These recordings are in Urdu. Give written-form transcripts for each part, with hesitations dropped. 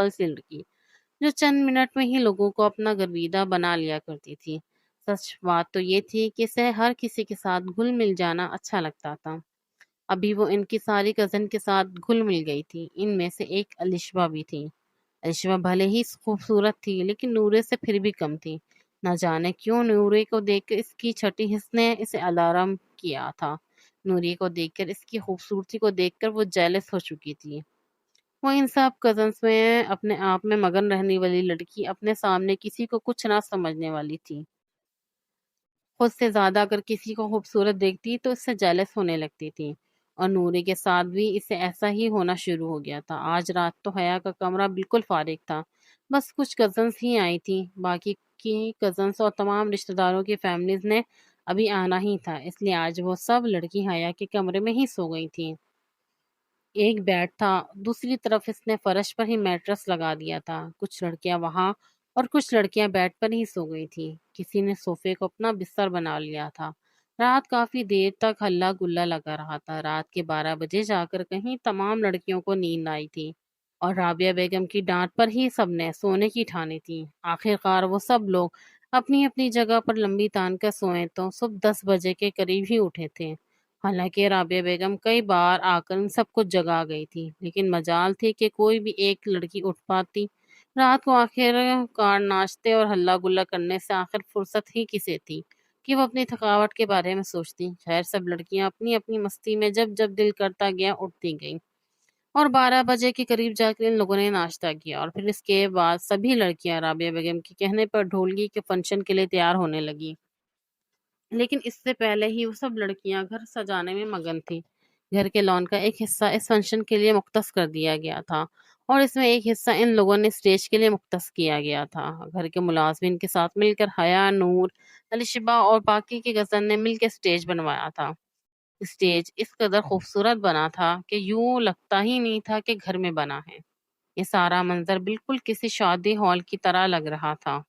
سمپل سی لڑکی جو چند منٹ میں ہی لوگوں کو اپنا گرویدہ بنا لیا کرتی تھی۔ سچ بات تو یہ تھی کہ اسے ہر کسی کے ساتھ گھل مل جانا اچھا لگتا تھا۔ ابھی وہ ان کی ساری کزن کے ساتھ گھل مل گئی تھی۔ ان میں سے ایک الشبا بھی تھی۔ الشبا بھلے ہی خوبصورت تھی لیکن نورے سے پھر بھی کم تھی۔ نہ جانے کیوں نورے کو دیکھ کر اس کی چھٹی حس نے اسے الارم کیا تھا۔ نوری کو دیکھ کر، اس کی خوبصورتی کو دیکھ کر وہ جیلس ہو چکی تھی۔ وہ ان سب کزنس میں اپنے آپ میں مگن رہنے والی لڑکی اپنے سامنے کسی کو کچھ نہ سمجھنے والی تھی۔ خود سے زیادہ اگر کسی کو خوبصورت دیکھتی تو اس سے جیلس ہونے لگتی تھی، اور نوری کے ساتھ بھی اسے ایسا ہی ہونا شروع ہو گیا تھا۔ آج رات تو حیا کا کمرہ بالکل فارغ تھا، بس کچھ کزنس ہی آئی تھیں۔ باقی کی کزنس اور تمام رشتہ داروں کی فیملیز نے ابھی آنا ہی تھا، اس لیے آج وہ سب لڑکی حیا کے کمرے میں ہی سو گئی تھیں۔ ایک بیڈ تھا، دوسری طرف اس نے فرش پر ہی میٹرس لگا دیا تھا۔ کچھ لڑکیاں وہاں اور کچھ لڑکیاں بیڈ پر ہی سو گئی تھیں۔ کسی نے صوفے کو اپنا بستر بنا لیا تھا۔ رات کافی دیر تک ہلا گلا لگا رہا تھا۔ رات کے 12 بجے جا کر کہیں تمام لڑکیوں کو نیند آئی تھی، اور رابعہ بیگم کی ڈانٹ پر ہی سب نے سونے کی ٹھانی تھی۔ آخر کار وہ سب لوگ اپنی اپنی جگہ پر لمبی تان کر سوئے تو صبح 10 بجے کے قریب ہی اٹھے تھے۔ حالانکہ رابعہ بیگم کئی بار آ کر ان سب کو جگا گئی تھی، لیکن مجال تھی کہ کوئی بھی ایک لڑکی اٹھ پاتی۔ رات کو آخر کار ناشتے اور ہلا گلا کرنے سے آخر فرصت ہی کسے تھی کہ وہ اپنی تھکاوٹ کے بارے میں سوچتی۔ خیر، سب لڑکیاں اپنی اپنی مستی میں جب جب دل کرتا گیا اٹھتی گئیں، اور 12 بجے کے قریب جا کر ان لوگوں نے ناشتہ کیا، اور پھر اس کے بعد سبھی لڑکیاں رابعہ بیگم کے کہنے پر ڈھولکی کے فنکشن کے لیے تیار ہونے لگی۔ لیکن اس سے پہلے ہی وہ سب لڑکیاں گھر سجانے میں مگن تھیں۔ گھر کے لان کا ایک حصہ اس فنکشن کے لیے مختص کر دیا گیا تھا، اور اس میں ایک حصہ ان لوگوں نے اسٹیج کے لیے مختص کیا گیا تھا۔ گھر کے ملازمین کے ساتھ مل کر حیا، نور، الشبا اور باقی کے کزن نے مل کے اسٹیج بنوایا تھا۔ اسٹیج اس قدر خوبصورت بنا تھا کہ یوں لگتا ہی نہیں تھا کہ گھر میں بنا ہے۔ یہ سارا منظر بالکل کسی شادی ہال کی طرح لگ رہا تھا۔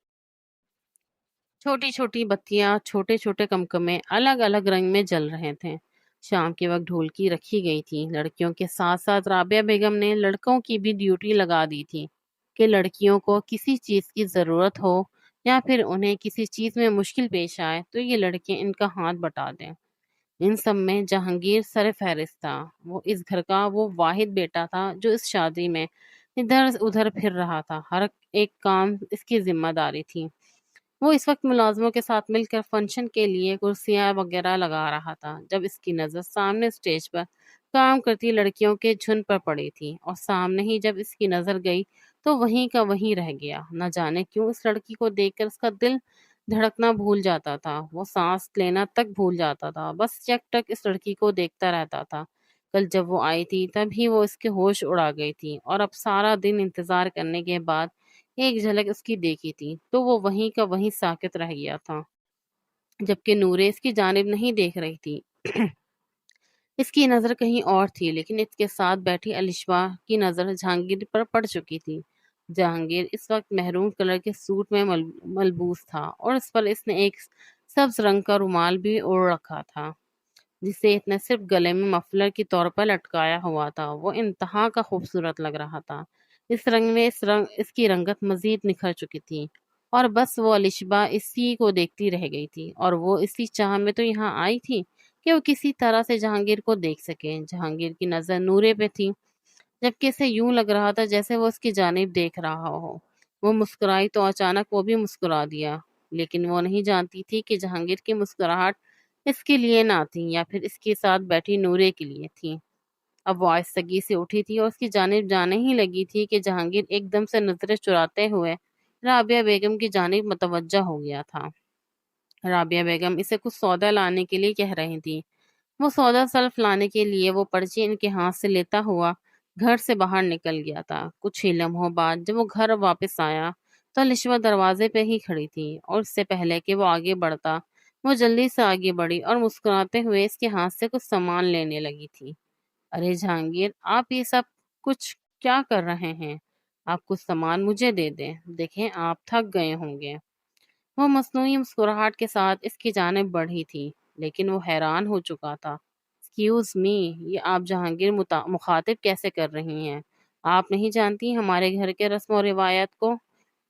چھوٹی چھوٹی بتیاں، چھوٹے چھوٹے کمکمے الگ الگ رنگ میں جل رہے تھے۔ شام کے وقت ڈھولکی رکھی گئی تھی۔ لڑکیوں کے ساتھ ساتھ رابعہ بیگم نے لڑکوں کی بھی ڈیوٹی لگا دی تھی کہ لڑکیوں کو کسی چیز کی ضرورت ہو یا پھر انہیں کسی چیز میں مشکل پیش آئے تو یہ لڑکے ان کا ہاتھ بٹا دیں۔ ان سب میں جہانگیر سر فہرست تھا۔ وہ اس گھر کا وہ واحد بیٹا تھا جو اس شادی میں ادھر ادھر پھر رہا تھا۔ ہر ایک کام اس کی ذمہ داری تھی۔ وہ اس وقت ملازموں کے ساتھ مل کر فنکشن کے لیے کرسیاں وغیرہ لگا رہا تھا، جب اس کی نظر سامنے اسٹیج پر کام کرتی لڑکیوں کے جھنڈ پر پڑی تھی، اور سامنے ہی جب اس کی نظر گئی تو وہیں کا وہیں رہ گیا۔ نہ جانے کیوں اس لڑکی کو دیکھ کر اس کا دل دھڑکنا بھول جاتا تھا، وہ سانس لینا تک بھول جاتا تھا، بس یک ٹک اس لڑکی کو دیکھتا رہتا تھا۔ کل جب وہ آئی تھی تب ہی وہ اس کے ہوش اڑا گئی تھی، اور اب سارا دن انتظار کرنے کے بعد ایک جھلک اس کی دیکھی تھی تو وہ وہیں کا وہیں ساکت رہ گیا تھا، جبکہ نورے اس کی جانب نہیں دیکھ رہی تھی۔ اس کی نظر کہیں اور تھی، لیکن اس کے ساتھ بیٹھی الشبا کی نظر جہانگیر پر پڑ چکی تھی۔ جہانگیر اس وقت محروم کلر کے سوٹ میں ملبوس تھا، اور اس پر اس نے ایک سبز رنگ کا رومال بھی اوڑھ رکھا تھا، جسے اس نے صرف گلے میں مفلر کی طور پر لٹکایا ہوا تھا۔ وہ انتہا کا خوبصورت لگ رہا تھا۔ اس رنگ میں اس کی رنگت مزید نکھر چکی تھی، اور بس وہ الشبا اسی کو دیکھتی رہ گئی تھی، اور وہ اسی چاہ میں تو یہاں آئی تھی کہ وہ کسی طرح سے جہانگیر کو دیکھ سکے۔ جہانگیر کی نظر نورے پہ تھی، جبکہ اسے یوں لگ رہا تھا جیسے وہ اس کی جانب دیکھ رہا ہو۔ وہ مسکرائی تو اچانک وہ بھی مسکرا دیا، لیکن وہ نہیں جانتی تھی کہ جہانگیر کی مسکراہٹ اس کے لیے نہ تھی یا پھر اس کے ساتھ بیٹھی نورے کے لیے تھی۔ اب وہ آہستگی سے اٹھی تھی اور اس کی جانب جانے ہی لگی تھی کہ جہانگیر ایک دم سے نظریں چراتے ہوئے رابعہ بیگم کی جانب متوجہ ہو گیا تھا۔ رابعہ بیگم اسے کچھ سودا لانے کے لیے کہہ رہی تھی۔ وہ سودا سلف لانے کے لیے وہ پرچی ان کے ہاتھ سے لیتا ہوا گھر سے باہر نکل گیا تھا۔ کچھ ہی لمحوں بعد جب وہ گھر واپس آیا تو لشوا دروازے پہ ہی کھڑی تھی، اور اس سے پہلے کہ وہ آگے بڑھتا وہ جلدی سے آگے بڑھی اور مسکراتے ہوئے اس کے ہاتھ سے کچھ سامان لینے لگی تھی۔ ارے جہانگیر، آپ یہ سب کچھ کیا کر رہے ہیں؟ آپ کچھ سامان مجھے دے دیں، دیکھیں آپ تھک گئے ہوں گے۔ وہ مصنوعی مسکراہٹ کے ساتھ اس کی جانب بڑھی تھی، لیکن وہ حیران ہو چکا تھا۔ ایکسکیوز می، یہ آپ جہانگیر مخاطب کیسے کر رہی ہیں؟ آپ نہیں جانتی ہمارے گھر کے رسم و روایات کو؟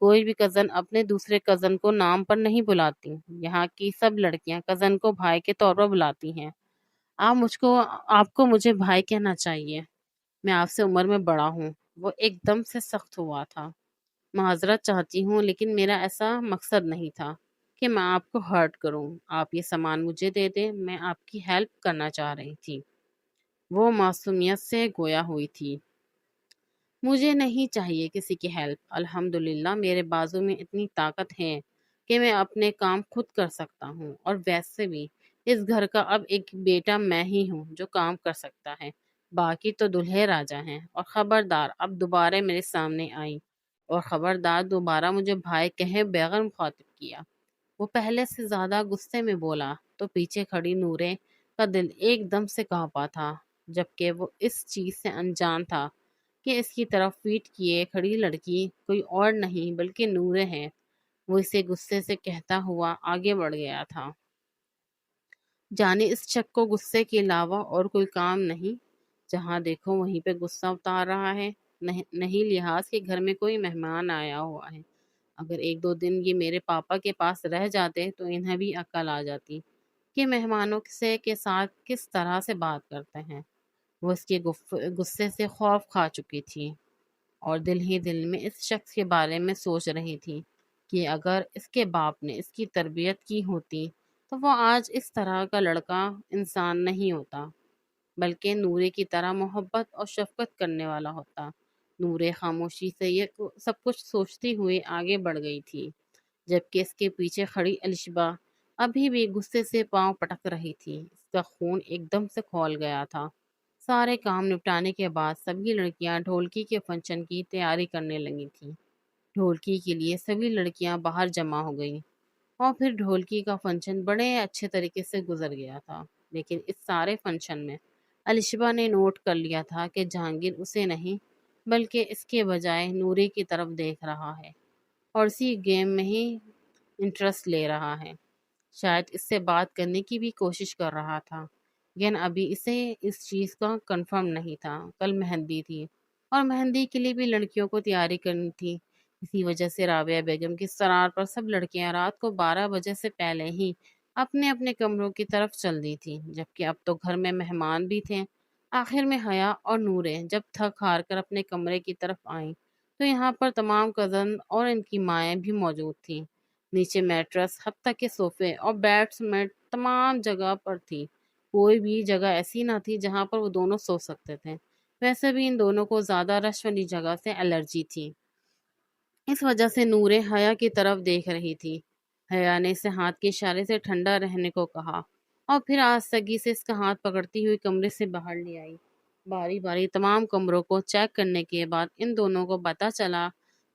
کوئی بھی کزن اپنے دوسرے کزن کو نام پر نہیں بلاتی۔ یہاں کی سب لڑکیاں کزن کو بھائی کے طور پر بلاتی ہیں۔ آپ کو مجھے بھائی کہنا چاہیے۔ میں آپ سے عمر میں بڑا ہوں۔ وہ ایک دم سے سخت ہوا تھا۔ معذرت چاہتی ہوں لیکن میرا ایسا مقصد نہیں تھا کہ میں آپ کو ہرٹ کروں۔ آپ یہ سامان مجھے دے دیں، میں آپ کی ہیلپ کرنا چاہ رہی تھی۔ وہ معصومیت سے گویا ہوئی تھی۔ مجھے نہیں چاہیے کسی کی ہیلپ۔ الحمدللہ میرے بازو میں اتنی طاقت ہے کہ میں اپنے کام خود کر سکتا ہوں، اور ویسے بھی اس گھر کا اب ایک بیٹا میں ہی ہوں جو کام کر سکتا ہے۔ باقی تو دلہے راجا ہیں۔ اور خبردار اب دوبارہ میرے سامنے آئی، اور خبردار دوبارہ مجھے بھائی کہے بغیر مخاطب کیا۔ وہ پہلے سے زیادہ غصے میں بولا تو پیچھے کھڑی نورے کا دل ایک دم سے کانپا تھا، جبکہ وہ اس چیز سے انجان تھا کہ اس کی طرف پیٹ کیے کھڑی لڑکی کوئی اور نہیں بلکہ نورے ہے۔ وہ اسے غصے سے کہتا ہوا آگے بڑھ گیا تھا۔ جانے اس شخص کو غصے کے علاوہ اور کوئی کام نہیں، جہاں دیکھو وہیں پہ غصہ اتار رہا ہے۔ نہیں لحاظ کہ گھر میں کوئی مہمان آیا ہوا ہے۔ اگر ایک دو دن یہ میرے پاپا کے پاس رہ جاتے تو انہیں بھی عقل آ جاتی کہ مہمانوں سے کے ساتھ کس طرح سے بات کرتے ہیں۔ وہ اس کے غصے سے خوف کھا چکی تھی، اور دل ہی دل میں اس شخص کے بارے میں سوچ رہی تھی کہ اگر اس کے باپ نے اس کی تربیت کی ہوتی تو وہ آج اس طرح کا لڑکا انسان نہیں ہوتا، بلکہ نورے کی طرح محبت اور شفقت کرنے والا ہوتا۔ نورے خاموشی سے یہ سب کچھ سوچتی ہوئی آگے بڑھ گئی تھی، جبکہ اس کے پیچھے کھڑی الشبا ابھی بھی غصے سے پاؤں پٹک رہی تھی۔ اس کا خون ایک دم سے کھول گیا تھا۔ سارے کام نپٹانے کے بعد سبھی لڑکیاں ڈھولکی کے فنکشن کی تیاری کرنے لگی تھیں۔ ڈھولکی کے لیے سبھی لڑکیاں باہر جمع ہو گئیں، اور پھر ڈھولکی کا فنکشن بڑے اچھے طریقے سے گزر گیا تھا۔ لیکن اس سارے فنکشن میں الشبا نے نوٹ کر لیا تھا کہ جہانگیر اسے نہیں بلکہ اس کے بجائے نوری کی طرف دیکھ رہا ہے، اور اسی گیم میں ہی انٹرسٹ لے رہا ہے۔ شاید اس سے بات کرنے کی بھی کوشش کر رہا تھا، لیکن ابھی اسے اس چیز کا کنفرم نہیں تھا۔ کل مہندی تھی، اور مہندی کے لیے بھی لڑکیوں کو تیاری کرنی تھی۔ اسی وجہ سے رابعہ بیگم کی اصرار پر سب لڑکیاں رات کو 12 بجے سے پہلے ہی اپنے اپنے کمروں کی طرف چل دی تھیں، جبکہ اب تو گھر میں مہمان بھی تھے۔ آخر میں حیا اور نورے جب تھک ہار کر اپنے کمرے کی طرف آئیں تو یہاں پر تمام کزن اور ان کی مائیں بھی موجود تھیں۔ نیچے میٹرس، حتیٰ کہ صوفے اور بیڈ سمیت تمام جگہ پر تھی۔ کوئی بھی جگہ ایسی نہ تھی جہاں پر وہ دونوں سو سکتے تھے۔ ویسے بھی ان دونوں کو زیادہ رش والی جگہ سے الرجی تھی، اس وجہ سے نورے حیا کی طرف دیکھ رہی تھی۔ حیا نے اسے ہاتھ کے اشارے سے ٹھنڈا رہنے کو کہا، اور پھر آہستگی سے اس کا ہاتھ پکڑتی ہوئی کمرے سے باہر لے آئی۔ باری باری تمام کمروں کو چیک کرنے کے بعد ان دونوں کو پتہ چلا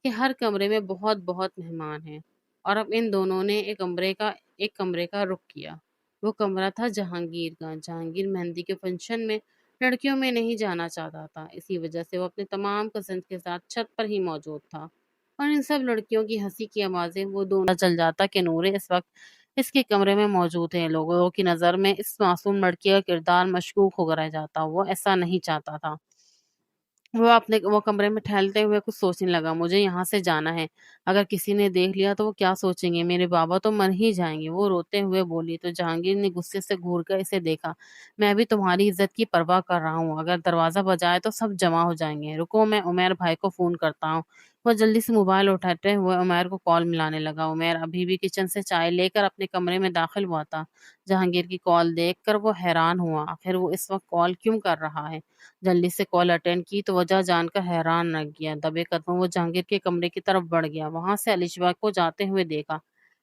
کہ ہر کمرے میں بہت بہت مہمان ہیں، اور اب ان دونوں نے ایک کمرے کا رخ کیا۔ وہ کمرہ تھا جہانگیر کا۔ جہانگیر مہندی کے فنکشن میں لڑکیوں میں نہیں جانا چاہتا تھا، اسی وجہ سے وہ اپنے تمام کزنز کے ساتھ چھت پر ہی موجود تھا، اور ان سب لڑکیوں کی ہنسی کی آوازیں وہ دونوں چل جاتا کہ نورے اس وقت اس کے کمرے میں موجود ہے۔ لوگوں کی نظر میں اس معصوم لڑکی کا کردار مشکوک ہو رہ جاتا۔ وہ ایسا نہیں چاہتا تھا۔ وہ کمرے میں ٹہلتے ہوئے کچھ سوچنے لگا۔ مجھے یہاں سے جانا ہے۔ اگر کسی نے دیکھ لیا تو وہ کیا سوچیں گے؟ میرے بابا تو مر ہی جائیں گے۔ وہ روتے ہوئے بولی تو جہانگیر نے غصے سے گھور کر اسے دیکھا۔ میں بھی تمہاری عزت کی پرواہ کر رہا ہوں۔ اگر دروازہ بجائے تو سب جمع ہو جائیں گے۔ رکو، میں عمیر بھائی کو فون کرتا ہوں۔ وہ جلدی سے موبائل اٹھاتے ہوئے عمیر کو کال ملانے لگا۔ عمیر ابھی بھی کچن سے چائے لے کر اپنے کمرے میں داخل ہوا تھا۔ جہانگیر کی کال دیکھ کر وہ حیران ہوا۔ آخر وہ اس وقت کال کیوں کر رہا ہے؟ جلدی سے کال اٹینڈ کی تو وجہ جان کر حیران رہ گیا۔ دبے قدموں وہ جہانگیر کے کمرے کی طرف بڑھ گیا۔ وہاں سے الشبا کو جاتے ہوئے دیکھا۔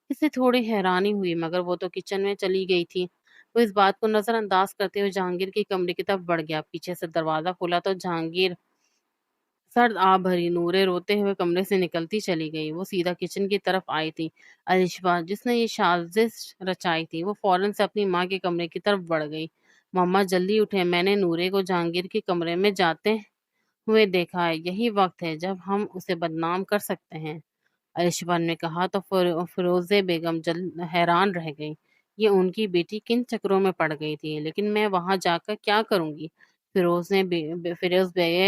اسے تھوڑی حیرانی ہوئی، مگر وہ تو کچن میں چلی گئی تھی۔ وہ اس بات کو نظر انداز کرتے ہوئے جہانگیر کے کمرے کی طرف بڑھ گیا۔ پیچھے سے دروازہ کھلا تو جہانگیر سرد آ بھری نورے روتے ہوئے کمرے سے نکلتی چلی گئی۔ وہ سیدھا کچن کی طرف آئی تھی۔ الشبا جس نے یہ سازش رچائی تھی وہ فوراً سے اپنی ماں کے کمرے کی طرف بڑھ گئی۔ مما جلدی اٹھیں، میں نے نورے کو جہانگیر کے کمرے میں جاتے ہوئے دیکھا ہے۔ یہی وقت ہے جب ہم اسے بدنام کر سکتے ہیں، الشبا نے کہا تو فیروزے بیگم حیران رہ گئی۔ یہ ان کی بیٹی کن چکروں میں پڑ گئی تھی؟ لیکن میں وہاں جا کر کیا کروں گی؟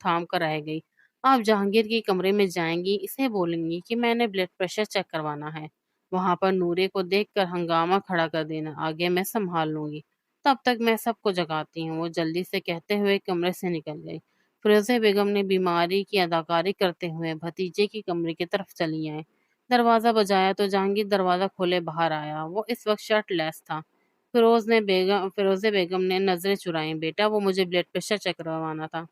تھام کر رہ گئی۔ آپ جہانگیر کے کمرے میں جائیں گی، اسے بولیں گی کہ میں نے بلڈ پریشر چیک کروانا ہے، وہاں پر نورے کو دیکھ کر ہنگامہ کھڑا کر دینا، آگے میں سنبھال لوں گی، تب تک میں سب کو جگاتی ہوں۔ وہ جلدی سے کہتے ہوئے کمرے سے نکل گئی۔ فیروزہ بیگم نے بیماری کی اداکاری کرتے ہوئے بھتیجے کی کمرے کی طرف چلی آئیں۔ دروازہ بجایا تو جہانگیر دروازہ کھولے باہر آیا۔ وہ اس وقت شرٹ لیس تھا۔ فیروزہ بیگم نے نظریں چرائیں۔ بیٹا، وہ مجھے بلڈ پریشر چیک کروانا تھا۔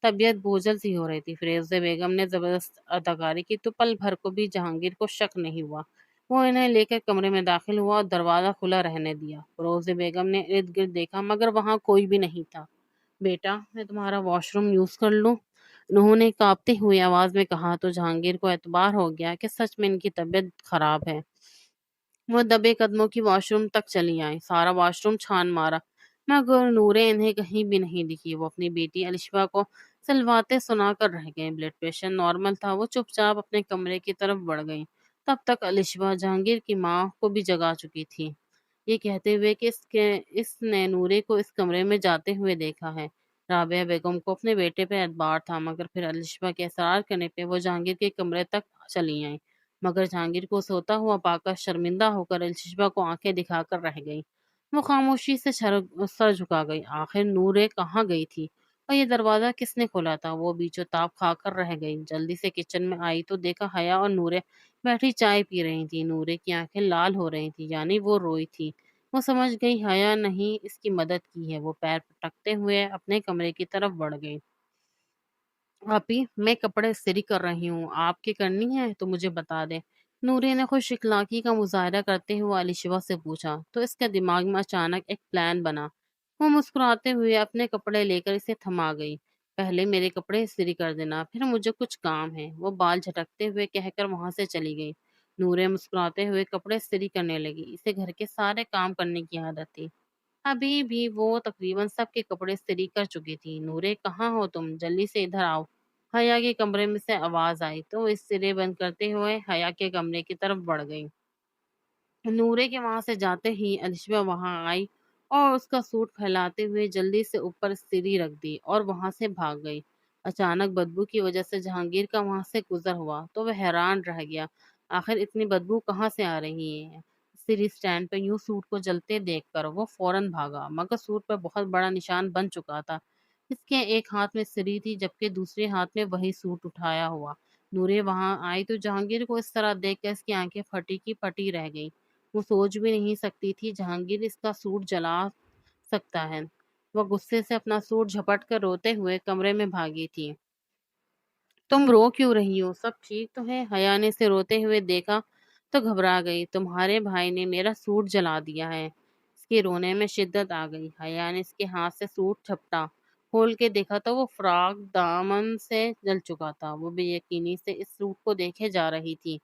طبیعت بوجھل سی ہو رہی تھی۔ فیروزہ بیگم نے زبردست اداکاری کی تو پل بھر کو بھی جہانگیر کو شک نہیں ہوا۔ وہ انہیں لے کر کمرے میں داخل ہوا اور دروازہ کھلا رہنے دیا۔ فیروزہ بیگم نے ارد گرد دیکھا مگر وہاں کوئی بھی نہیں تھا۔ بیٹا، میں تمہارا واش روم یوز کر لوں؟ انہوں نے کانپتی ہوئی آواز میں کہا تو جہانگیر کو اعتبار ہو گیا کہ سچ میں ان کی طبیعت خراب ہے۔ وہ دبے قدموں کی واش روم تک چلی آئیں، سارا واش روم چھان مارا مگر نورے انہیں کہیں بھی نہیں دکھی۔ وہ اپنی بیٹی الشبہ کو سلواتے سنا کر رہ گئیں۔ بلڈ پریشر نارمل تھا۔ وہ چپ چاپ اپنے کمرے کی طرف بڑھ گئیں۔ تب تک الشبہ جہانگیر کی ماں کو بھی جگا چکی تھی، یہ کہتے ہوئے کہ اس نے نورے کو اس کمرے میں جاتے ہوئے دیکھا ہے۔ رابعہ بیگم کو اپنے بیٹے پہ اعتبار تھا مگر پھر الشبہ کے اصرار کرنے پہ وہ جہانگیر کے کمرے تک چلی آئیں، مگر جہانگیر کو سوتا ہوا پا کر شرمندہ ہو کر الشبہ کو آنکھیں دکھا کر رہ گئی۔ وہ خاموشی سے سر جھکا گئی۔ آخر نورے کہاں گئی تھی اور یہ دروازہ کس نے کھولا تھا؟ وہ بیچو تاب کھا کر رہ گئی۔ جلدی سے کچن میں آئی تو دیکھا حیا اور نورے بیٹھی چائے پی رہی تھی۔ نورے کی آنکھیں لال ہو رہی تھی، یعنی وہ روئی تھی۔ وہ سمجھ گئی حیا نہیں اس کی مدد کی ہے۔ وہ پیر پٹکتے ہوئے اپنے کمرے کی طرف بڑھ گئی۔ آپی، میں کپڑے استری کر رہی ہوں، آپ کے کرنی ہے تو مجھے بتا دیں۔ نوری نے خوش اخلاقی کا مظاہرہ کرتے ہوئے علی شبا سے پوچھا تو اس کے دماغ میں اچانک ایک پلان بنا۔ وہ مسکراتے ہوئے اپنے کپڑے لے کر اسے تھما گئی۔ پہلے میرے کپڑے استری کر دینا، پھر مجھے کچھ کام ہے، وہ بال جھٹکتے ہوئے کہہ کر وہاں سے چلی گئی۔ نورے مسکراتے ہوئے کپڑے استری کرنے لگی۔ اسے گھر کے سارے کام کرنے کی عادت تھی۔ ابھی بھی وہ تقریباً سب کے کپڑے استری کر چکی تھی۔ نورے، کہاں ہو تم؟ جلدی سے ادھر آؤ۔ حیا کے کمرے میں سے آواز آئی تو وہ استری بند کرتے ہوئے حیا کے کمرے کی طرف بڑھ گئی۔ نورے کے وہاں سے جاتے ہی الشبہ وہاں آئی اور اس کا سوٹ پھیلاتے ہوئے جلدی سے اوپر استری رکھ دی اور وہاں سے بھاگ گئی۔ اچانک بدبو کی وجہ سے جہانگیر کا وہاں سے گزر ہوا تو وہ حیران رہ گیا، آخر اتنی بدبو کہاں سے آ رہی ہے؟ استری سٹینڈ پہ یوں سوٹ کو جلتے دیکھ کر وہ فوراً بھاگا مگر سوٹ پہ بہت بڑا نشان بن چکا تھا۔ اس کے ایک ہاتھ میں استری تھی جبکہ دوسرے ہاتھ میں وہی سوٹ اٹھایا ہوا۔ نورے وہاں آئی تو جہانگیر کو اس طرح دیکھ کر اس کی آنکھیں پھٹی کی پٹی رہ گئی۔ وہ سوچ بھی نہیں سکتی تھی جہانگیر اس کا سوٹ جلا سکتا ہے۔ وہ غصے سے اپنا سوٹ جھپٹ کر روتے ہوئے کمرے میں بھاگی تھی۔ تم رو کیوں رہی ہو؟ سب ٹھیک تو ہے؟ حیا نے اسے روتے ہوئے دیکھا تو گھبرا گئی۔ تمہارے بھائی نے میرا سوٹ جلا دیا ہے۔ اس کے رونے میں شدت آ گئی۔ حیا نے اس کے ہاتھ سے سوٹ جھپٹا، کھول کے دیکھا تو وہ فراق دامن سے جل چکا تھا۔ وہ بے یقینی سے اس سوٹ کو دیکھے جا رہی تھی۔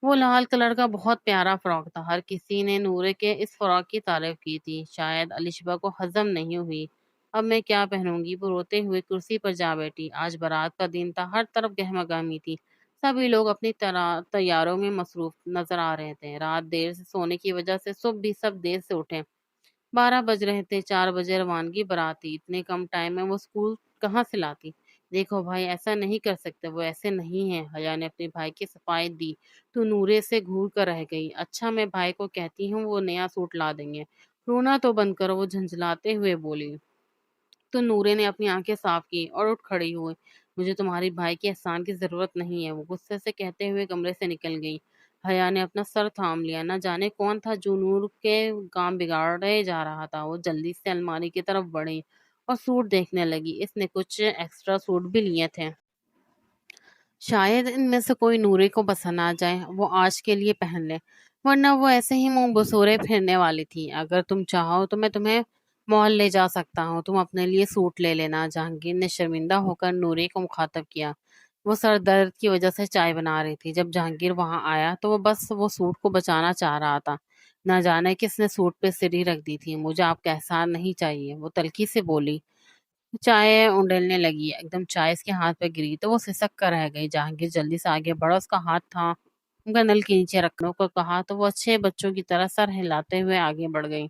وہ لال کلر کا بہت پیارا فراق تھا۔ ہر کسی نے نورے کے اس فراق کی تعریف کی تھی۔ شاید الشبہ کو ہضم نہیں ہوئی۔ اب میں کیا پہنوں گی؟ وہ روتے ہوئے کرسی پر جا بیٹھی۔ آج بارات کا دن تھا، ہر طرف گہما گہمی تھی۔ سبھی لوگ اپنی تیاروں میں مصروف نظر آ رہے تھے۔ رات دیر سے سونے کی وجہ سے صبح بھی سب دیر سے اٹھے۔ 12 بج رہے تھے، 4 بجے روانگی برات تھی۔ اتنے کم ٹائم میں وہ اسکول کہاں سے لاتی؟ دیکھو بھائی، ایسا نہیں کر سکتے، وہ ایسے نہیں ہیں۔ حیا نے اپنے بھائی کی صفائی دی تو نورے سے گھور کر رہ گئی۔ اچھا، میں بھائی کو کہتی ہوں، وہ نیا سوٹ لا دیں گے۔ رونا تو بند کرو، وہ جھنجھلاتے ہوئے بولی۔ تو نورے نے اپنی آنکھیں صاف کی اور اٹھ کھڑی ہوئی۔ مجھے تمہاری بھائی کے احسان کی ضرورت نہیں ہے، وہ غصے سے کہتے ہوئے کمرے سے نکل گئی۔ حیا نے اپنا سر تھام لیا۔ نہ جانے کون تھا جو نور کے کام بگاڑے جا رہا تھا۔ وہ جلدی سے الماری کی طرف بڑھی اور سوٹ دیکھنے لگی۔ اس نے کچھ ایکسٹرا سوٹ بھی لیے تھے، شاید ان میں سے کوئی نورے کو پسند آ جائے، وہ آج کے لیے پہن لے، ورنہ وہ ایسے ہی منہ بسورے پھرنے والی تھی۔ اگر تم چاہو تو میں تمہیں مال لے جا سکتا ہوں، تم اپنے لیے سوٹ لے لینا۔ جہانگیر نے شرمندہ ہو کر نورے کو مخاطب کیا۔ وہ سر درد کی وجہ سے چائے بنا رہی تھی۔ جب جہانگیر وہاں آیا تو وہ بس وہ سوٹ کو بچانا چاہ رہا تھا۔ نہ جانے کس نے سوٹ پہ سری رکھ دی تھی۔ مجھے آپ کا احسان نہیں چاہیے، وہ تلخی سے بولی۔ چائے اونڈلنے لگی، ایک دم چائے اس کے ہاتھ پہ گری تو وہ سسک کر رہ گئی۔ جہانگیر جلدی سے آگے بڑھا، اس کا ہاتھ تھا ان کا نل کے نیچے رکھنے کو کہا تو وہ اچھے بچوں کی طرح سر ہلاتے ہوئے آگے بڑھ گئی۔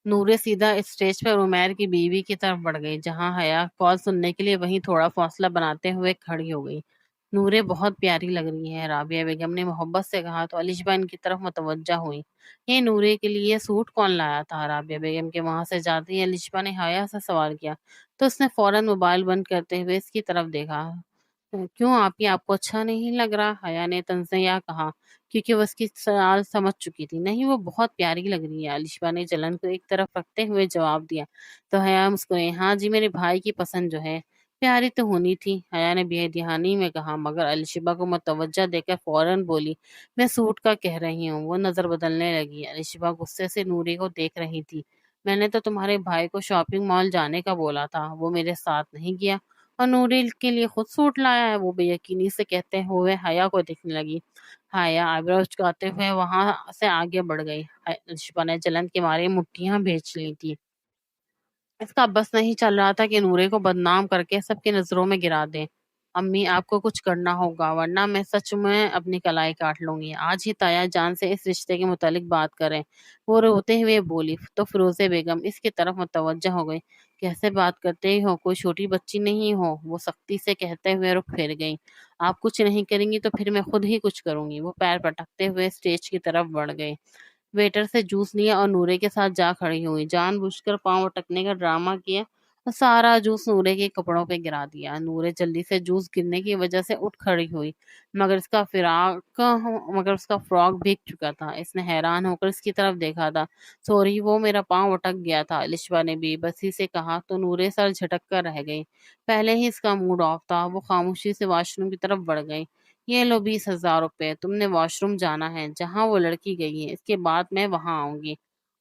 نورے سیدھا اسٹیج پر عمیر کی بیوی کی طرف بڑھ گئی، جہاں حیا کال سننے کے لیے وہیں تھوڑا فاصلہ بناتے ہوئے کھڑی ہو گئی۔ نورے بہت پیاری لگ رہی ہے، رابعہ بیگم نے محبت سے کہا تو الشبا ان کی طرف متوجہ ہوئی۔ یہ نورے کے لیے سوٹ کون لایا تھا؟ رابعہ بیگم کے وہاں سے جاتے ہی الشبا نے حیا سے سوال کیا تو اس نے فوراً موبائل بند کرتے ہوئے اس کی طرف دیکھا۔ کیوں آپی، آپ کو اچھا نہیں لگ رہا؟ حیا نے تنزیہ کہا، کیونکہ وہ اس کی سوال سمجھ چکی تھی۔ نہیں، وہ بہت پیاری لگ رہی ہے، الشبا نے جلن کو ایک طرف رکھتے ہوئے جواب دیا۔ تو حیا مسکرائی، ہاں جی، میرے بھائی کی پسند جو ہے پیاری تو ہونی تھی، حیا نے بے دہانی میں کہا، مگر الشبا کو متوجہ دیکھ کر فوراً بولی، میں سوٹ کا کہہ رہی ہوں۔ وہ نظر بدلنے لگی۔ الشبا غصے سے نوری کو دیکھ رہی تھی۔ میں نے تو تمہارے بھائی کو شاپنگ مال جانے کا بولا تھا، وہ میرے ساتھ نہیں گیا اور نوری کے لیے خود سوٹ لایا ہے، وہ بے یقینی سے کہتے ہوئے حیا کو دیکھنے لگی۔ حیا آئبرو چکاتے ہوئے وہاں سے آگے بڑھ گئی۔ الشبا نے جلن کے مارے مٹھیاں بھیج لی تھی۔ اس کا بس نہیں چل رہا تھا کہ نورے کو بدنام کر کے سب کی نظروں میں گرا دے۔ امی، آپ کو کچھ کرنا ہوگا ورنہ میں سچ میں اپنی کلائی کاٹ لوں گی۔ آج ہی تایا جان سے اس رشتے کے متعلق بات کریں۔ وہ روتے ہوئے بولی تو فیروزہ بیگم اس کی طرف متوجہ ہو گئی۔ کیسے بات کرتے ہو، کوئی چھوٹی بچی نہیں ہو، وہ سختی سے کہتے ہوئے رخ پھیر گئی۔ آپ کچھ نہیں کریں گی تو پھر میں خود ہی کچھ کروں گی۔ وہ پیر پٹکتے ہوئے اسٹیج کی طرف بڑھ گئی، ویٹر سے جوس لیا اور نورے کے ساتھ جا کھڑی ہوئی۔ جان بوجھ کر پاؤں اٹکنے کا ڈرامہ کیا اور سارا جوس نورے کے کپڑوں پہ گرا دیا۔ نورے جلدی سے جوس گرنے کی وجہ سے اٹھ کھڑی ہوئی، مگر اس کا فراک بھیگ چکا تھا۔ اس نے حیران ہو کر اس کی طرف دیکھا تھا۔ سوری، وہ میرا پاؤں اٹک گیا تھا، الشبا نے بے بسی سے کہا تو نورے سر جھٹک کر رہ گئی۔ پہلے ہی اس کا موڈ آف تھا۔ وہ خاموشی سے واش روم کی طرف بڑھ گئی۔ یہ لو 20,000 روپے، تم نے واش روم جانا ہے جہاں وہ لڑکی گئی ہے، اس کے بعد میں وہاں آؤں گی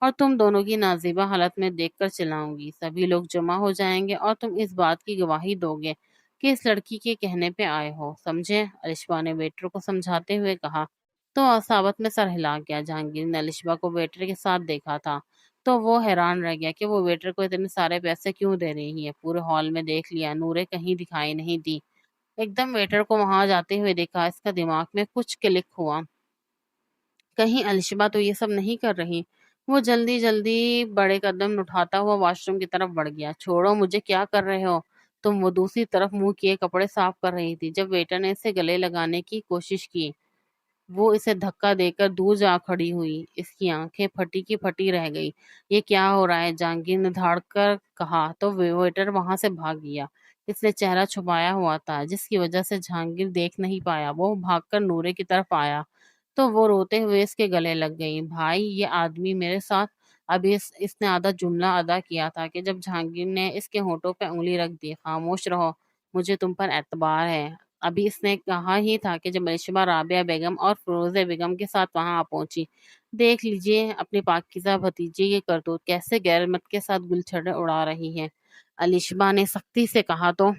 اور تم دونوں کی نازیبہ حالت میں دیکھ کر چلاؤں گی۔ سبھی لوگ جمع ہو جائیں گے اور تم اس بات کی گواہی دو گے کہ اس لڑکی کے کہنے پہ آئے ہو، سمجھے؟ الشبا نے ویٹر کو سمجھاتے ہوئے کہا تو عصابت میں سر ہلا گیا۔ جہانگیر نے الشبا کو ویٹر کے ساتھ دیکھا تھا تو وہ حیران رہ گیا کہ وہ ویٹر کو اتنے سارے پیسے کیوں دے رہی ہے۔ پورے ہال میں دیکھ لیا، نورے کہیں دکھائی نہیں دی۔ ایک دم ویٹر کو وہاں جاتے ہوئے دیکھا۔ اس کا دماغ میں کچھ کلک ہوا، کہیں الشبا تو یہ سب نہیں کر رہی۔ وہ جلدی جلدی بڑے قدم اٹھاتا ہوا واش روم کی طرف بڑھ گیا۔ چھوڑو مجھے، کیا کر رہے ہو تم؟ وہ دوسری طرف منہ کیے کپڑے صاف کر رہی تھی جب ویٹر نے اسے گلے لگانے کی کوشش کی۔ وہ اسے دھکا دے کر دور جا کھڑی ہوئی۔ اس کی آنکھیں پھٹی کی پھٹی رہ گئی۔ یہ کیا ہو رہا ہے؟ جہانگیر نے دھاڑ کر کہا تو ویٹر وہاں سے بھاگ گیا۔ اس نے چہرہ چھپایا ہوا تھا جس کی وجہ سے جہانگیر دیکھ نہیں پایا۔ وہ بھاگ کر نورے کی طرف آیا تو وہ روتے ہوئے اس کے گلے لگ گئی۔ بھائی، یہ آدمی میرے ساتھ ابھی اس نے آدھا جملہ ادا کیا تھا کہ جب جہانگیر نے اس کے ہونٹوں پہ انگلی رکھ دی۔ خاموش رہو، مجھے تم پر اعتبار ہے۔ ابھی اس نے کہا ہی تھا کہ جب الشبا رابعہ بیگم اور فیروزہ بیگم کے ساتھ وہاں آ پہنچی۔ دیکھ لیجئے اپنی پاکیزہ بھتیجی کی کرتوت، کیسے غیر مرد کے ساتھ گلچھڑے اڑا رہی ہے۔ الشبا نے سختی سے کہا تو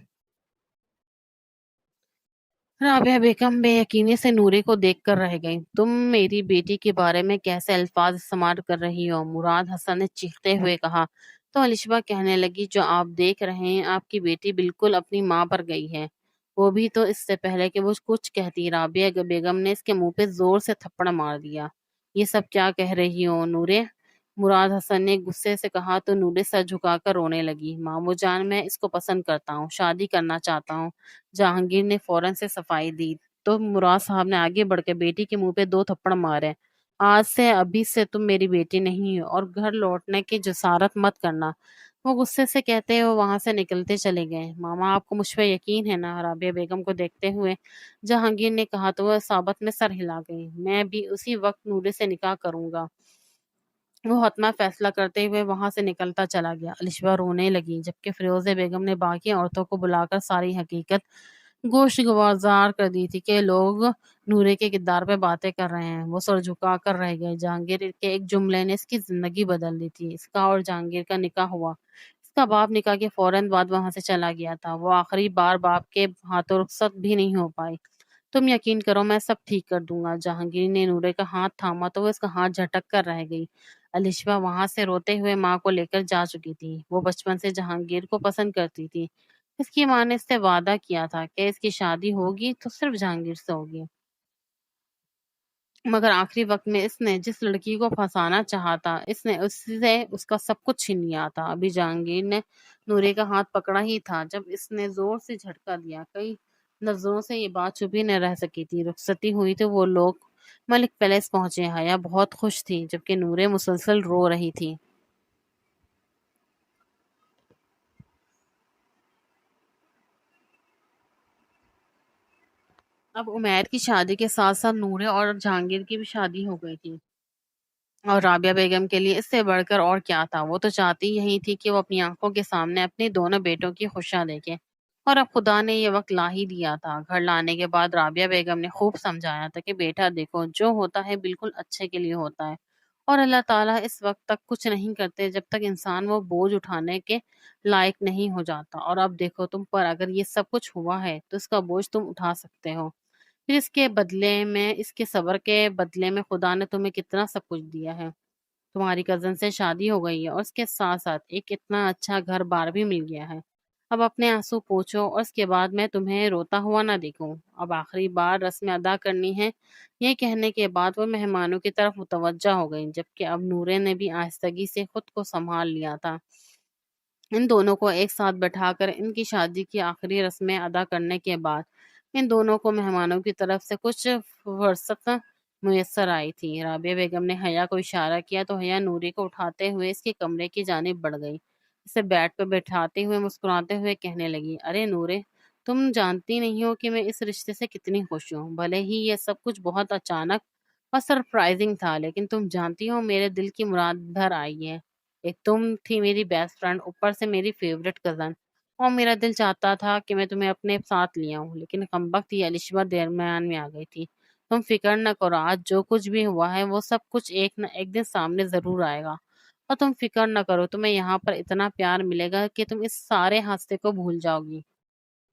رابعہ بیگم بے یقینی سے نوری کو دیکھ کر رہ گئی۔ تم میری بیٹی کے بارے میں کیسے الفاظ استعمال کر رہی ہو؟ مراد حسن نے چیختے ہوئے کہا تو الشبا کہنے لگی، جو آپ دیکھ رہے ہیں آپ کی بیٹی بالکل اپنی ماں پر گئی ہے، وہ بھی تو اس سے پہلے کہ وہ کچھ کہتی۔ رابعہ بیگم نے اس کے منہ پہ زور سے تھپڑ مار دیا۔ یہ سب کیا کہہ رہی ہو نورے؟ مراد حسن نے غصے سے کہا تو نورے سر جھکا کر رونے لگی۔ ماموں جان، میں اس کو پسند کرتا ہوں، شادی کرنا چاہتا ہوں۔ جہانگیر نے فوراً سے صفائی دی تو مراد صاحب نے آگے بڑھ کے بیٹی کے منہ پہ 2 تھپڑ مارے۔ آج سے ابھی سے تم میری بیٹی نہیں ہو اور گھر لوٹنے کی جسارت مت کرنا، وہ غصے سے کہتے ہوئے وہاں سے نکلتے چلے گئے۔ ماما، آپ کو مجھ پہ یقین ہے نا؟ رابعہ بیگم کو دیکھتے ہوئے جہانگیر نے کہا تو وہ صابت میں سر ہلا گئی۔ میں بھی اسی وقت نورے سے نکاح کروں گا، وہ حتمی فیصلہ کرتے ہوئے وہاں سے نکلتا چلا گیا۔ الشبا رونے لگی جبکہ فیروزہ بیگم نے باقی عورتوں کو بلا کر ساری حقیقت گوشت گوار کر دی تھی کہ لوگ نورے کے کردار پہ باتیں کر رہے ہیں۔ وہ سر جھکا کر رہ گئے۔ جہانگیر کے ایک جملے نے اس کی زندگی بدل دی تھی۔ اس کا اور جہانگیر کا نکاح ہوا۔ اس کا باپ نکاح کے فوراً بعد وہاں سے چلا گیا تھا۔ وہ آخری بار باپ کے ہاتھوں رخصت بھی نہیں ہو پائی۔ تم یقین کرو، میں سب ٹھیک کر دوں گا۔ جہانگیر نے نورے کا ہاتھ تھاما تو وہ اس کا ہاتھ جھٹک کر رہ گئی۔ الشبا وہاں سے روتے ہوئے ماں کو لے کر جا چکی تھی۔ وہ بچپن سے جہانگیر کو پسند کرتی تھی۔ اس کی ماں نے اس سے وعدہ کیا تھا کہ اس کی شادی ہوگی تو صرف جہانگیر سے ہوگی۔ مگر آخری وقت میں اس نے جس لڑکی کو پھنسانا چاہا تھا اس نے اس سے اس کا سب کچھ چھین لیا تھا۔ ابھی جہانگیر نے نورے کا ہاتھ پکڑا ہی تھا جب اس نے زور سے جھٹکا دیا۔ کئی نظروں سے یہ بات چھپی نہ رہ سکی تھی۔ رخصتی ہوئی تو وہ لوگ ملک پیلیس پہنچے۔ حیا بہت خوش تھی جبکہ نورے مسلسل رو رہی تھی۔ اب عمیر کی شادی کے ساتھ ساتھ نورے اور جہانگیر کی بھی شادی ہو گئی تھی، اور رابعہ بیگم کے لیے اس سے بڑھ کر اور کیا تھا۔ وہ تو چاہتی یہی تھی کہ وہ اپنی آنکھوں کے سامنے اپنے دونوں بیٹوں کی خوشیاں دیکھے، اور اب خدا نے یہ وقت لا ہی دیا تھا۔ گھر لانے کے بعد رابعہ بیگم نے خوب سمجھایا تھا کہ بیٹا دیکھو، جو ہوتا ہے بالکل اچھے کے لیے ہوتا ہے، اور اللہ تعالیٰ اس وقت تک کچھ نہیں کرتے جب تک انسان وہ بوجھ اٹھانے کے لائق نہیں ہو جاتا۔ اور اب دیکھو تم پر اگر یہ سب کچھ ہوا ہے تو اس کا بوجھ تم اٹھا سکتے ہو۔ پھر اس کے بدلے میں، اس کے صبر کے بدلے میں خدا نے تمہیں کتنا سب کچھ دیا ہے۔ تمہاری کزن سے شادی ہو گئی ہے اور اس کے ساتھ ساتھ ایک اتنا اچھا گھر بار بھی مل گیا ہے۔ اب اپنے آنسو پوچھو اور اس کے بعد میں تمہیں روتا ہوا نہ دیکھوں۔ اب آخری بار رسم ادا کرنی ہے۔ یہ کہنے کے بعد وہ مہمانوں کی طرف متوجہ ہو گئی، جبکہ اب نورے نے بھی آہستگی سے خود کو سنبھال لیا تھا۔ ان دونوں کو ایک ساتھ بیٹھا کر ان کی شادی کی آخری رسمیں ادا کرنے کے بعد ان دونوں کو مہمانوں کی طرف سے کچھ فرصت میسر آئی تھی۔ رابعہ بیگم نے حیا کو اشارہ کیا تو حیا نوری کو اٹھاتے ہوئے اس کے کمرے کی جانب بڑھ گئی۔ اسے بیڈ پہ بٹھاتے ہوئے مسکراتے ہوئے کہنے لگی، ارے نورے، تم جانتی نہیں ہو کہ میں اس رشتے سے کتنی خوش ہوں۔ بھلے ہی یہ سب کچھ بہت اچانک اور سرپرائزنگ تھا، لیکن تم جانتی ہو میرے دل کی مراد بھر آئی ہے۔ ایک تم تھی میری بیسٹ فرینڈ، اوپر سے میری فیوریٹ کزن، اور میرا دل چاہتا تھا کہ میں تمہیں اپنے ساتھ لے آؤں، لیکن کمبخت یہ الشبہ درمیان میں آ گئی تھی۔ تم فکر نہ کرو، آج جو کچھ بھی ہوا ہے وہ سب کچھ ایک نہ ایک دن سامنے ضرور آئے گا، اور تم فکر نہ کرو، تمہیں یہاں پر اتنا پیار ملے گا کہ تم اس سارے حادثے کو بھول جاؤ گی۔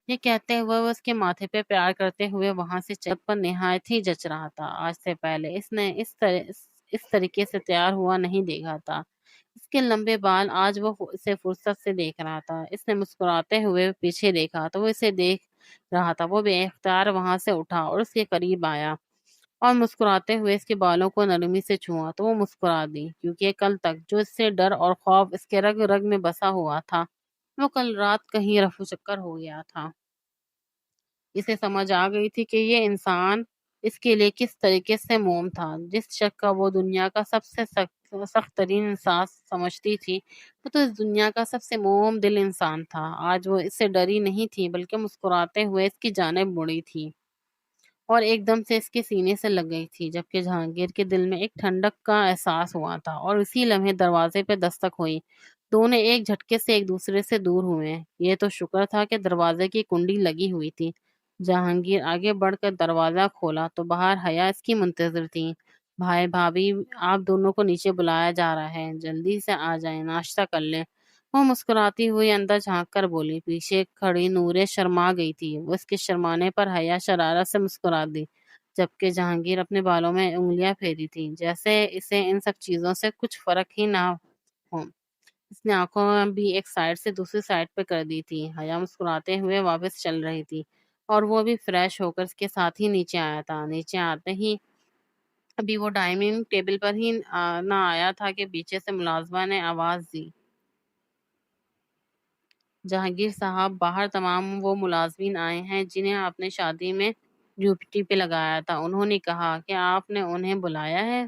یہ کہتے ہوئے وہ اس کے ماتھے پہ پیار کرتے ہوئے وہاں سے چل پر نہایت ہی جچ رہا تھا۔ آج سے پہلے اس نے اس طریقے سے تیار ہوا نہیں دیکھا تھا۔ اس کے لمبے بال، آج وہ اسے فرصت سے دیکھ رہا تھا۔ اس نے مسکراتے ہوئے پیچھے دیکھا تو وہ اسے دیکھ رہا تھا۔ وہ بے اختیار وہاں سے اٹھا اور اس کے قریب آیا اور مسکراتے ہوئے اس کے بالوں کو نرمی سے چھوا تو وہ مسکرا دی، کیونکہ کل تک جو اس سے ڈر اور خوف اس کے رگ رگ میں بسا ہوا تھا، وہ کل رات کہیں رفو چکر ہو گیا تھا۔ اسے سمجھ آ گئی تھی کہ یہ انسان اس کے لیے کس طریقے سے موم تھا۔ جس شخص کا وہ دنیا کا سب سے سخت ترین احساس سمجھتی تھی، وہ تو اس دنیا کا سب سے موم دل انسان تھا۔ آج وہ اس سے ڈری نہیں تھی بلکہ مسکراتے ہوئے اس کی جانب مڑی تھی، اور ایک دم سے اس کے سینے سے لگ گئی تھی، جبکہ جہانگیر کے دل میں ایک ٹھنڈک کا احساس ہوا تھا، اور اسی لمحے دروازے پہ دستک ہوئی۔ دونوں ایک جھٹکے سے ایک دوسرے سے دور ہوئے۔ یہ تو شکر تھا کہ دروازے کی کنڈی لگی ہوئی تھی۔ جہانگیر آگے بڑھ کر دروازہ کھولا تو باہر حیا اس کی منتظر تھی۔ بھائی بھابھی، آپ دونوں کو نیچے بلایا جا رہا ہے، جلدی سے آ جائیں، ناشتہ کر لیں۔ وہ مسکراتی ہوئی اندر جھانک کر بولی۔ پیچھے کھڑی نورے شرما گئی تھی۔ وہ اس کے شرمانے پر حیا شرارت سے مسکرا دی، جبکہ جہانگیر اپنے بالوں میں انگلیاں پھیری تھی، جیسے اسے ان سب چیزوں سے کچھ فرق ہی نہ ہو۔ اس نے آنکھوں بھی ایک سائڈ سے دوسری سائڈ پہ کر دی تھی۔ حیا مسکراتے ہوئے واپس چل رہی تھی، اور وہ بھی فریش ہو کر اس کے ساتھ ہی نیچے آیا تھا۔ نیچے آتے ہی ابھی وہ ڈائننگ ٹیبل پر ہی نہ آیا تھا کہ پیچھے سے ملازمہ نے آواز دی، جہانگیر صاحب باہر تمام وہ ملازمین آئے ہیں جنہیں آپ نے شادی میں ڈیوٹی پہ لگایا تھا۔ انہوں نے کہا کہ آپ نے انہیں بلایا ہے۔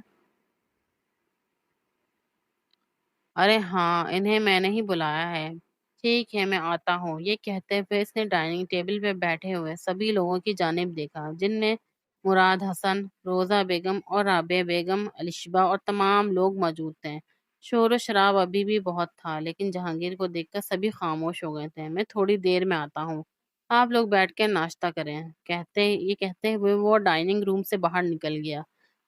ارے ہاں، انہیں میں نے ہی بلایا ہے۔ ٹھیک ہے، میں آتا ہوں۔ یہ کہتے ہوئے اس نے ڈائننگ ٹیبل پہ بیٹھے ہوئے سبھی لوگوں کی جانب دیکھا، جن میں مراد حسن، روزہ بیگم اور رابعہ بیگم، الشبہ اور تمام لوگ موجود تھے۔ شور و شراب ابھی بھی بہت تھا، لیکن جہانگیر کو دیکھ کر سبھی خاموش ہو گئے تھے۔ میں تھوڑی دیر میں آتا ہوں، آپ لوگ بیٹھ کے ناشتہ کریں۔ یہ کہتے ہوئے وہ ڈائننگ روم سے باہر نکل گیا،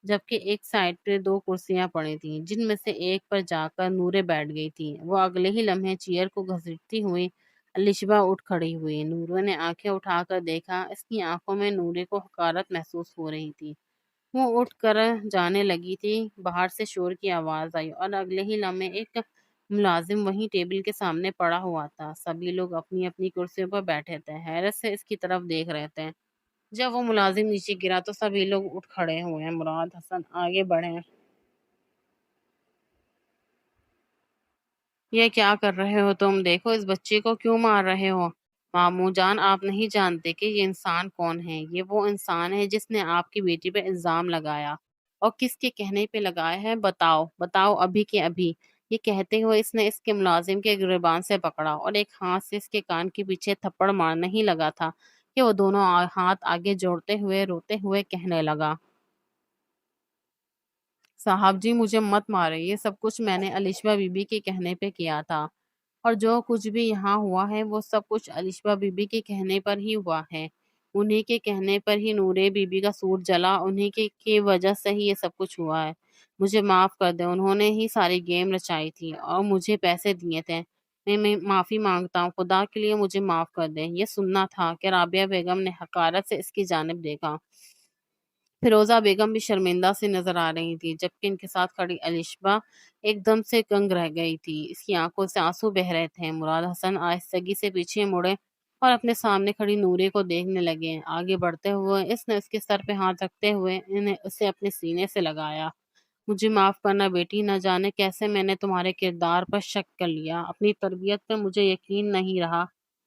جبکہ ایک سائڈ پہ دو کرسیاں پڑی تھیں، جن میں سے ایک پر جا کر نورے بیٹھ گئی تھی۔ وہ اگلے ہی لمحے چیئر کو گھسیٹتی ہوئی الشبہ اٹھ کھڑی ہوئی۔ نورے نے آنکھیں اٹھا کر دیکھا، اس کی آنکھوں میں نورے کو حقارت محسوس ہو رہی تھی۔ وہ اٹھ کر جانے لگی تھی، باہر سے شور کی آواز آئی، اور اگلے ہی لمحے ایک ملازم وہیں ٹیبل کے سامنے پڑا ہوا تھا۔ سبھی لوگ اپنی اپنی کرسیوں پر بیٹھے تھے، حیرت سے اس کی طرف دیکھ رہے تھے۔ جب وہ ملازم نیچے گرا تو سبھی لوگ اٹھ کھڑے ہوئے۔ مراد حسن آگے بڑھے۔ یہ کیا کر رہے ہو تم؟ دیکھو اس بچے کو کیوں مار رہے ہو؟ ماموں جان آپ نہیں جانتے کہ یہ انسان کون ہے؟ یہ وہ انسان ہے جس نے آپ کی بیٹی پہ الزام لگایا، اور کس کے کہنے پہ لگایا ہے بتاؤ، بتاؤ ابھی کے ابھی۔ یہ کہتے ہوئے اس نے اس کے ملازم کے گریبان سے پکڑا اور ایک ہاتھ سے اس کے کان کے پیچھے تھپڑ مارنا ہی لگا تھا کہ وہ دونوں ہاتھ آگے جوڑتے ہوئے روتے ہوئے کہنے لگا، صاحب جی مجھے مت مارے، یہ سب کچھ میں نے علیشہ بی بی کے کہنے پہ کیا تھا، اور جو کچھ بھی یہاں ہوا ہے وہ سب کچھ علیشہ بی بی کے کہنے پر ہی ہوا ہے۔ انہی کے کہنے پر ہی نورے بی بی کا سوٹ جلا، انہی کی وجہ سے ہی یہ سب کچھ ہوا ہے۔ مجھے معاف کر دیں، انہوں نے ہی ساری گیم رچائی تھی اور مجھے پیسے دیے تھے۔ میں معافی مانگتا ہوں، خدا کے لیے مجھے معاف کر دیں۔ یہ سننا تھا کہ رابعہ بیگم نے حقارت سے اس کی جانب دیکھا۔ فیروزہ بیگم بھی شرمندہ سے نظر آ رہی تھی، جبکہ ان کے ساتھ کھڑی علیشبہ ایک دم سے کنگ رہ گئی تھی، اس کی آنکھوں سے آنسو بہہ رہے تھے۔ مراد حسن آہستگی سے پیچھے مڑے اور اپنے سامنے کھڑی نورے کو دیکھنے لگے۔ آگے بڑھتے ہوئے اس نے اس کے سر پہ ہاتھ رکھتے ہوئے انہیں اسے اپنے سینے سے لگایا۔ مجھے معاف کرنا بیٹی، نہ جانے کیسے میں نے تمہارے کردار پر شک کر لیا، اپنی تربیت پہ مجھے یقین نہیں رہا،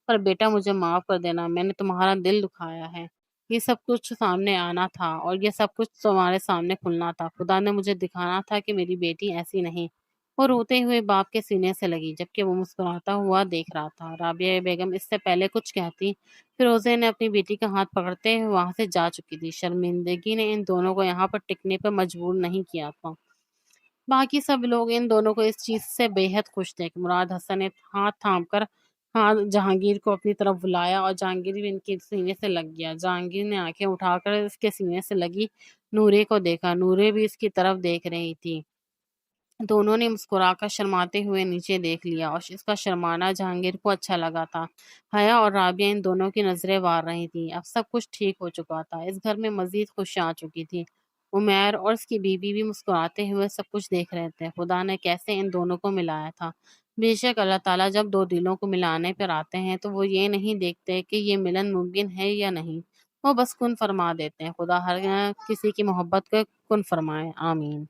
پر بیٹا مجھے معاف کر دینا، میں نے تمہارا دل دکھایا ہے۔ یہ سب کچھ سامنے آنا تھا اور یہ سب کچھ تمہارے سامنے کھلنا تھا، خدا نے مجھے دکھانا تھا کہ میری بیٹی ایسی نہیں۔ وہ روتے ہوئے باپ کے سینے سے لگی، جبکہ وہ مسکراتا ہوا دیکھ رہا تھا۔ رابعہ بیگم اس سے پہلے کچھ کہتی، فیروزے نے اپنی بیٹی کا ہاتھ پکڑتے ہوئے وہاں سے جا چکی تھی۔ شرمندگی نے ان دونوں کو یہاں پر ٹکنے پر مجبور نہیں کیا تھا۔ باقی سب لوگ ان دونوں کو اس چیز سے بے حد خوش تھے کہ مراد حسن نے ہاتھ تھام کر جہانگیر کو اپنی طرف بلایا اور جہانگیر بھی ان کے سینے سے لگ گیا۔ جہانگیر نے آنکھیں اٹھا کر اس کے سینے سے لگی نورے کو دیکھا، نورے بھی اس کی طرف دیکھ رہی تھی۔ دونوں نے مسکرا کر شرماتے ہوئے نیچے دیکھ لیا، اور اس کا شرمانا جہانگیر کو اچھا لگا تھا۔ حیا اور رابعہ ان دونوں کی نظریں وار رہی تھیں۔ اب سب کچھ ٹھیک ہو چکا تھا، اس گھر میں مزید خوشیاں آ چکی تھی۔ عمیر اور اس کی بیوی بھی مسکراتے ہوئے سب کچھ دیکھ رہے تھے۔ خدا نے کیسے ان دونوں کو ملایا تھا۔ بے شک اللہ تعالیٰ جب دو دلوں کو ملانے پر آتے ہیں تو وہ یہ نہیں دیکھتے کہ یہ ملن ممکن ہے یا نہیں، وہ بس کن فرما دیتے ہیں۔ خدا ہر کسی کی محبت کو کن فرمائے، آمین۔